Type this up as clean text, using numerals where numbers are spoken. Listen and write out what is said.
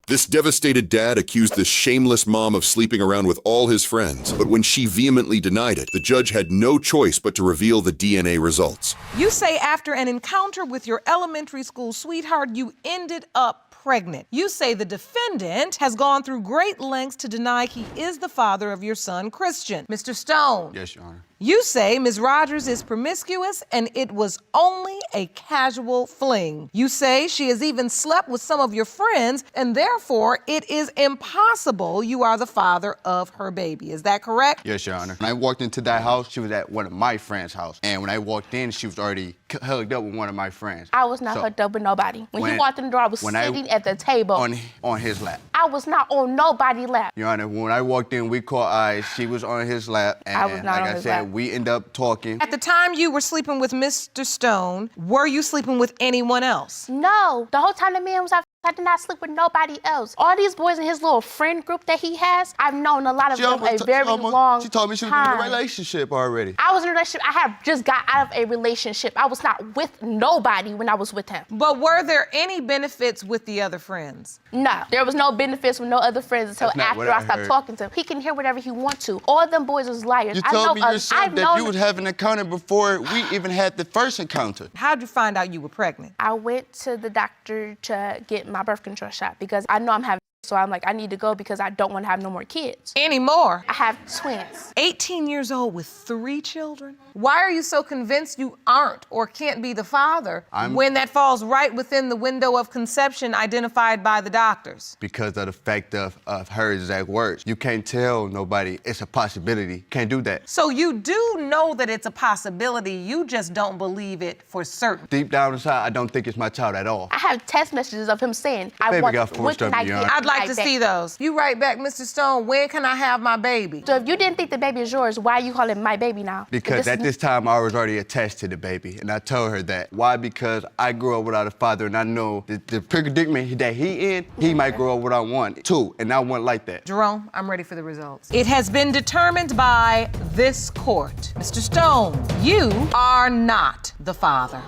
This devastated dad accused this shameless mom of sleeping around with all his friends, but when she vehemently denied it, the judge had no choice but to reveal the DNA results. You say after an encounter with your elementary school sweetheart, you ended up pregnant. You say the defendant has gone through great lengths to deny he is the father of your son, Christian. Mr. Stone. Yes, Your Honor. You say Ms. Rogers is promiscuous and it was only a casual fling. You say she has even slept with some of your friends and therefore it is impossible you are the father of her baby. Is that correct? Yes, Your Honor. When I walked into that house, she was at one of my friends' house. And when I walked in, she was already hugged up with one of my friends. I was not hooked up with nobody. When he walked in the door, I was sitting at the table. On his lap. I was not on nobody's lap. Your Honor, when I walked in, we caught eyes. She was on his lap. And I was not on his lap. We ended up talking. At the time you were sleeping with Mr. Stone, were you sleeping with anyone else? No. The whole time the man was out, I did not sleep with nobody else. All these boys in his little friend group that he has, I've known a lot of them a very long time. She told me she was in a relationship already. I was in a relationship. I had just got out of a relationship. I was not with nobody when I was with him. But were there any benefits with the other friends? No. There was no benefits with no other friends until after I stopped talking to him. He can hear whatever he wants to. All them boys was liars. You told me yourself that you was having an encounter before we even had the first encounter. How'd you find out you were pregnant? I went to the doctor to get my birth control shot because I know I'm having, so I'm like, I need to go because I don't want to have no more kids. Anymore? I have twins. 18 years old with 3 children? Why are you so convinced you aren't or can't be the father when that falls right within the window of conception identified by the doctors? Because of the fact of her exact words. You can't tell nobody it's a possibility. Can't do that. So you do know that it's a possibility, you just don't believe it for certain. Deep down inside, I don't think it's my child at all. I have text messages of him saying, I want, what can I get? I'd like to see those. You write back, Mr. Stone, when can I have my baby? So if you didn't think the baby is yours, why are you calling my baby now? Because at this time, I was already attached to the baby, and I told her that. Why? Because I grew up without a father, and I know the predicament that he in, he might grow up what I want, too, and I want like that. Jerome, I'm ready for the results. It has been determined by this court. Mr. Stone, you are not the father.